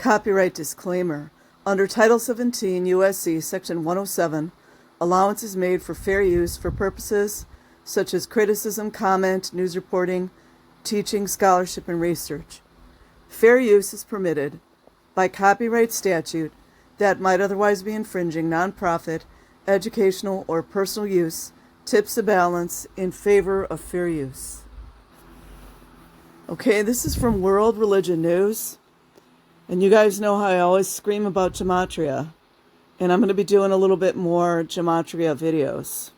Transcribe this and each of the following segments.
Copyright disclaimer. Under Title 17 U.S.C. Section 107, allowance is made for fair use for purposes such as criticism, comment, news reporting, teaching, scholarship, and research. Fair use is permitted by copyright statute that might otherwise be infringing nonprofit, educational, or personal use tips the balance in favor of fair use. Okay, this is from World Religion News. And you guys know how I always scream about gematria. And I'm going to be doing a little bit more gematria videos.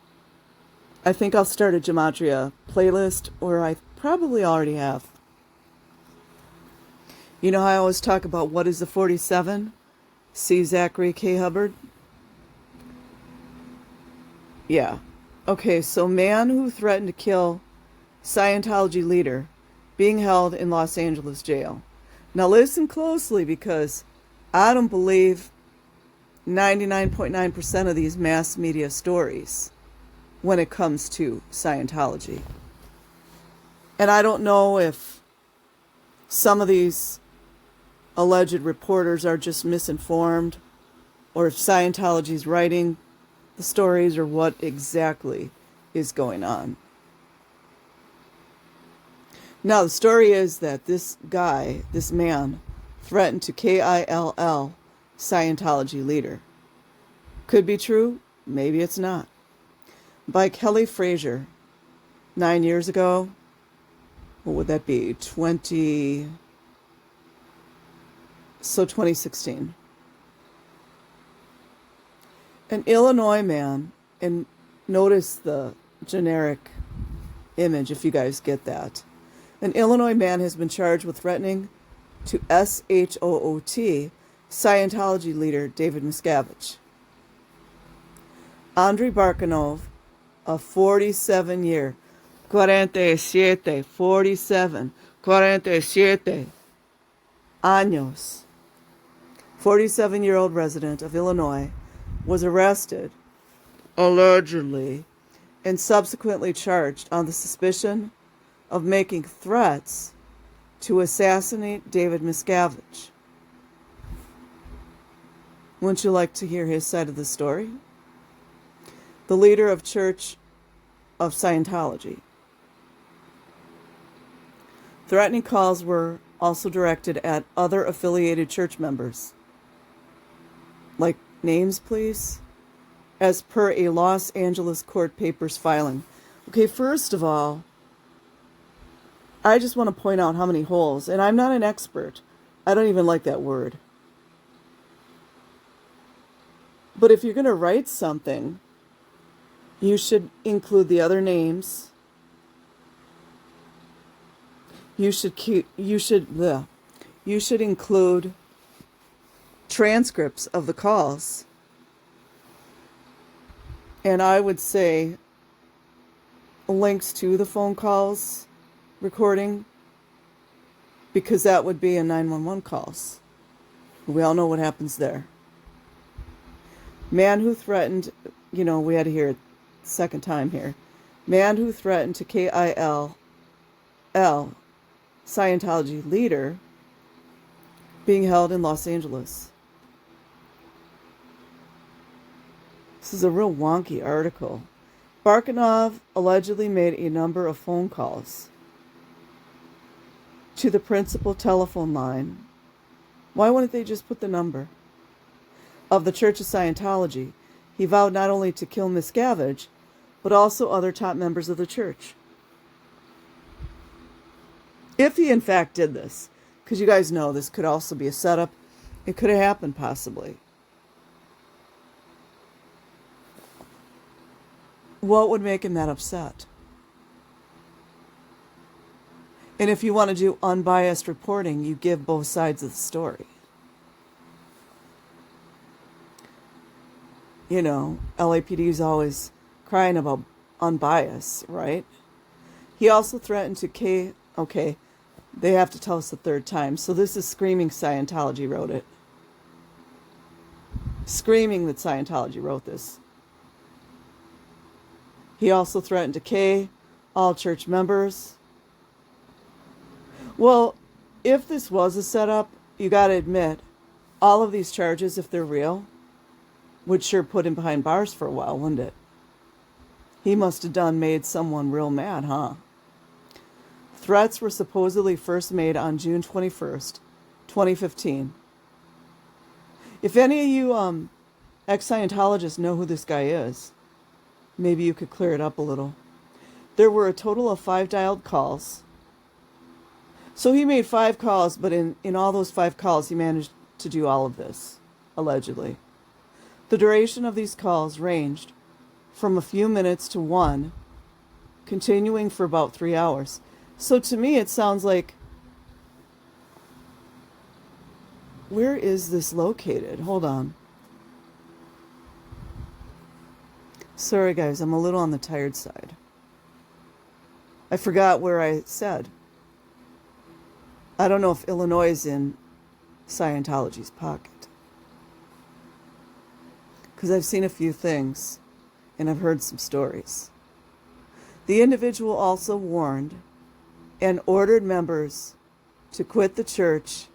I think I'll start a gematria playlist, or I probably already have. You know how I always talk about what is the 47? See Zachary K. Hubbard? Yeah. Okay, so man who threatened to kill Scientology leader being held in Los Angeles jail. Now listen closely, because I don't believe 99.9% of these mass media stories when it comes to Scientology. And I don't know if some of these alleged reporters are just misinformed, or if Scientology's writing the stories, or what exactly is going on. Now, the story is that this guy, this man, threatened to kill Scientology leader. Could be true, maybe it's not. By Kelly Frazier, 9 years ago. What would that be? 2016. An Illinois man, and notice the generic image if you guys get that. An Illinois man has been charged with threatening to SHOOT Scientology leader Davey Miscavige. Andrei Barkanov, a 47 años, 47-year-old resident of Illinois, was arrested, allegedly, and subsequently charged on the suspicion of making threats to assassinate Davey Miscavige. Wouldn't you like to hear his side of the story? The leader of Church of Scientology. Threatening calls were also directed at other affiliated church members. Like names, please? As per a Los Angeles court papers filing. Okay, first of all, I just want to point out how many holes, and I'm not an expert. I don't even like that word. But if you're going to write something, you should include the other names. You should include transcripts of the calls. And I would say links to the phone calls recording, because that would be in 911 calls. We all know what happens there. Man who threatened, we had to hear it second time here. Man who threatened to kill Scientology leader being held in Los Angeles. This is a real wonky article. Barkanov allegedly made a number of phone calls to the principal telephone line. Why wouldn't they just put the number? Of the Church of Scientology. He vowed not only to kill Miscavige, but also other top members of the church. If he in fact did this, because you guys know this could also be a setup, it could have happened possibly. What would make him that upset? And if you want to do unbiased reporting, you give both sides of the story. LAPD is always crying about unbiased, right? He also threatened to okay, they have to tell us the third time. So this is Screaming Scientology wrote it. Screaming that Scientology wrote this. He also threatened to kill all church members. Well, if this was a setup, you got to admit, All of these charges, if they're real, would sure put him behind bars for a while, wouldn't it? He must have made someone real mad, huh? Threats were supposedly first made on June 21st, 2015. If any of you ex-Scientologists know who this guy is, maybe you could clear it up a little. There were a total of 5 dialed calls. So he made 5 calls, but in all those 5 calls, he managed to do all of this, allegedly. The duration of these calls ranged from a few minutes to 1, continuing for about 3 hours. So to me, it sounds like, where is this located? Hold on. Sorry, guys, I'm a little on the tired side. I forgot where I said. I don't know if Illinois is in Scientology's pocket. Because I've seen a few things, and I've heard some stories. The individual also warned and ordered members to quit the church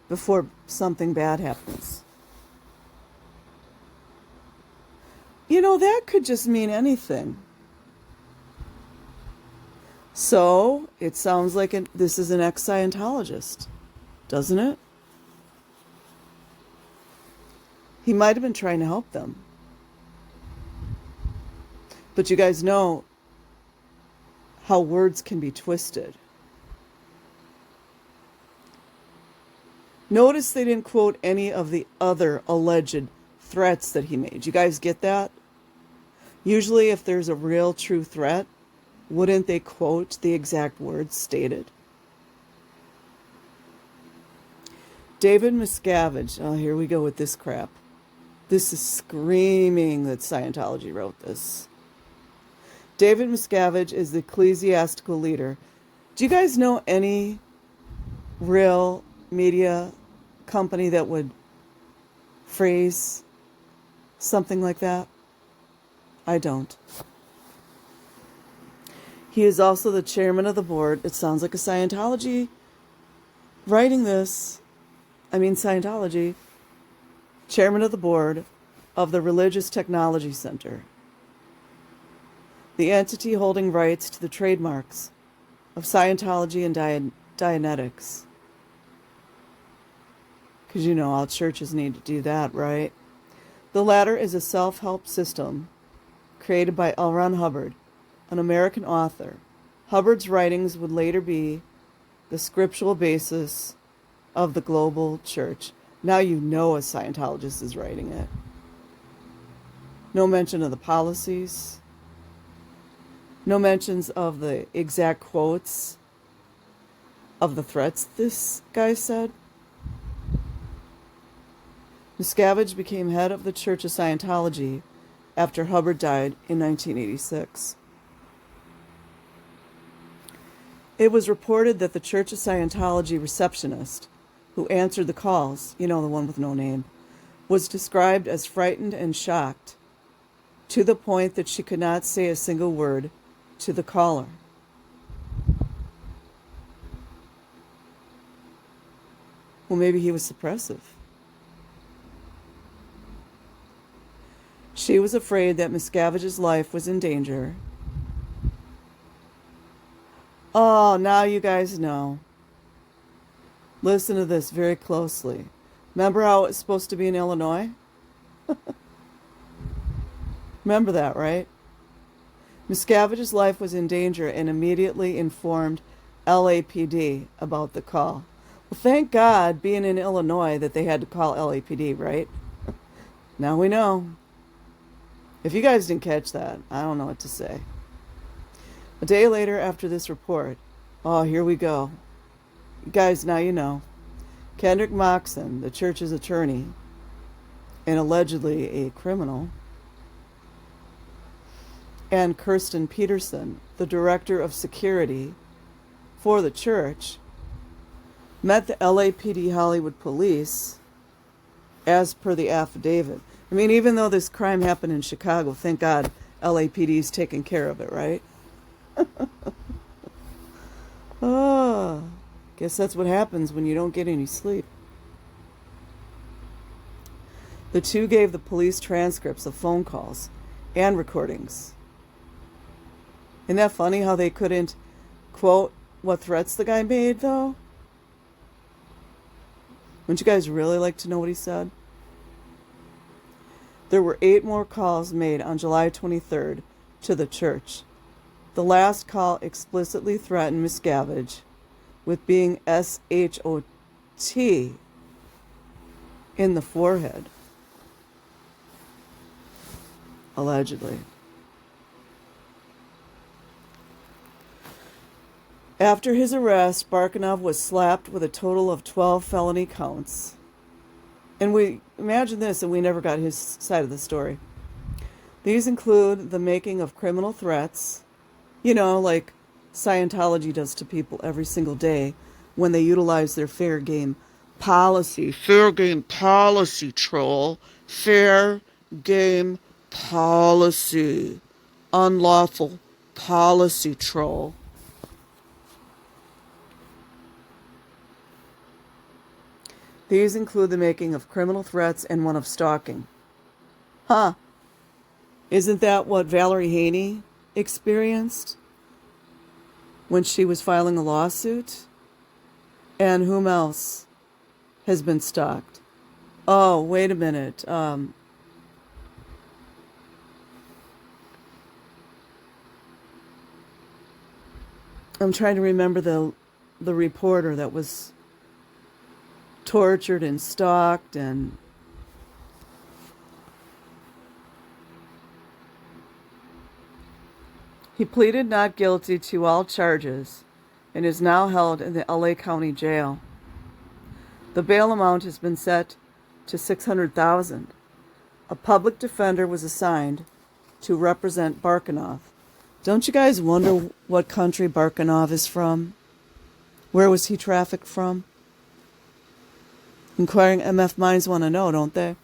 before something bad happens. You know, that could just mean anything. So, it sounds like this is an ex-Scientologist, doesn't it? He might have been trying to help them. But you guys know how words can be twisted. Notice they didn't quote any of the other alleged threats that he made. You guys get that? Usually if there's a real true threat, wouldn't they quote the exact words stated? Davey Miscavige. Oh, here we go with this crap. This is screaming that Scientology wrote this. Davey Miscavige is the ecclesiastical leader. Do you guys know any real media company that would phrase something like that? I don't. He is also the chairman of the board. It sounds like a Scientology writing this. Scientology. Chairman of the board of the Religious Technology Center, the entity holding rights to the trademarks of Scientology and Dianetics. Because you know all churches need to do that, right? The latter is a self-help system created by L. Ron Hubbard, an American author. Hubbard's writings would later be the scriptural basis of the global church. Now you know a Scientologist is writing it. No mention of the policies. No mentions of the exact quotes of the threats this guy said. Miscavige became head of the Church of Scientology after Hubbard died in 1986. It was reported that the Church of Scientology receptionist, who answered the calls, you know, the one with no name, was described as frightened and shocked, to the point that she could not say a single word to the caller. Well, maybe he was suppressive. She was afraid that Miscavige's life was in danger. Oh, now you guys know. Listen to this very closely. Remember how it was supposed to be in Illinois? Remember that, right? Miscavige's life was in danger and immediately informed LAPD about the call. Well, thank God, being in Illinois, that they had to call LAPD, right? Now we know. If you guys didn't catch that, I don't know what to say. A day later after this report, oh, here we go. You guys, now you know. Kendrick Moxon, the church's attorney, and allegedly a criminal, and Kirsten Peterson, the director of security for the church, met the LAPD Hollywood police as per the affidavit. I mean, even though this crime happened in Chicago, thank God LAPD's taking care of it, right? Oh, guess that's what happens when you don't get any sleep. The two gave the police transcripts of phone calls and recordings. Isn't that funny how they couldn't quote what threats the guy made, though? Wouldn't you guys really like to know what he said? There were 8 more calls made on July 23rd to the church. The last call explicitly threatened Miscavige with being SHOT in the forehead. Allegedly. After his arrest, Barkanov was slapped with a total of 12 felony counts. And we imagine this, and we never got his side of the story. These include the making of criminal threats, like Scientology does to people every single day when they utilize their fair game policy. Fair game policy, troll. Fair game policy. Unlawful policy, troll. These include the making of criminal threats and one of stalking. Huh. Isn't that what Valerie Haney experienced when she was filing a lawsuit? And whom else has been stalked? Oh, wait a minute. I'm trying to remember the reporter that was tortured and stalked, and he pleaded not guilty to all charges and is now held in the LA County Jail. The bail amount has been set to $600,000. A public defender was assigned to represent Barkanov. Don't you guys wonder what country Barkanov is from? Where was he trafficked from? Inquiring MF minds want to know, don't they?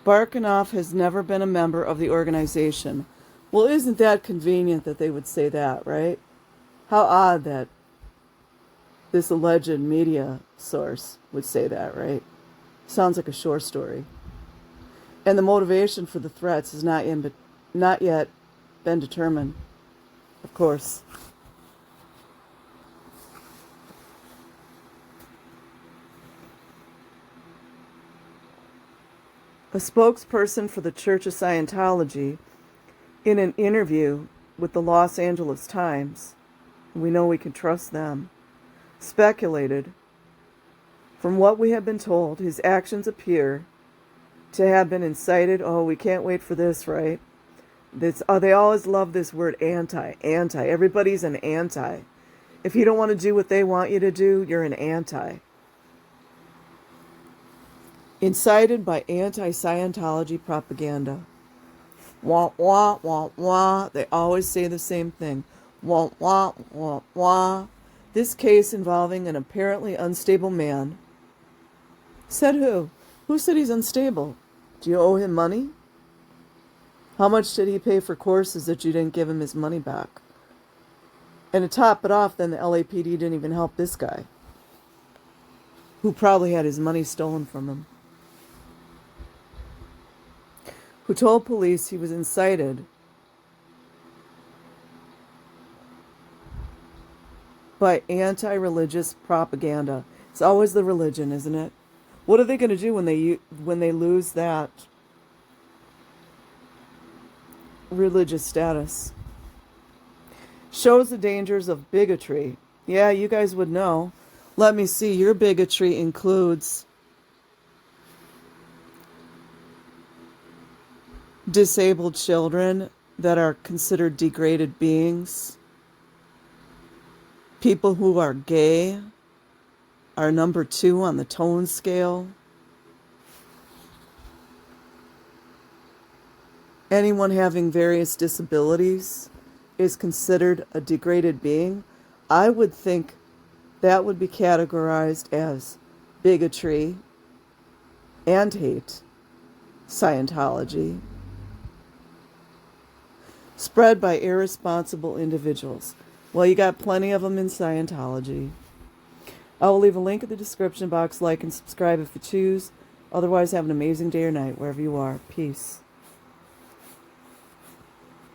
Barkanov has never been a member of the organization. Well, isn't that convenient that they would say that, right? How odd that this alleged media source would say that, right? Sounds like a short story. And the motivation for the threats has not yet been determined, of course. A spokesperson for the Church of Scientology, in an interview with the Los Angeles Times, we know we can trust them, speculated, from what we have been told, his actions appear to have been incited. Oh, we can't wait for this, right? They always love this word anti. Everybody's an anti. If you don't want to do what they want you to do, you're an anti. Incited by anti-Scientology propaganda. Wah, wah, wah, wah. They always say the same thing. Wah, wah, wah, wah. This case involving an apparently unstable man. Said who? Who said he's unstable? Do you owe him money? How much did he pay for courses that you didn't give him his money back? And to top it off, then the LAPD didn't even help this guy, who probably had his money stolen from him, who told police he was incited by anti-religious propaganda. It's always the religion, isn't it? What are they going to do when they lose that religious status? Shows the dangers of bigotry. Yeah, you guys would know. Let me see. Your bigotry includes disabled children that are considered degraded beings. People who are gay are number 2 on the tone scale. Anyone having various disabilities is considered a degraded being. I would think that would be categorized as bigotry and hate. Scientology. Spread by irresponsible individuals. Well, you got plenty of them in Scientology. I will leave a link in the description box. Like and subscribe if you choose. Otherwise, have an amazing day or night wherever you are. Peace.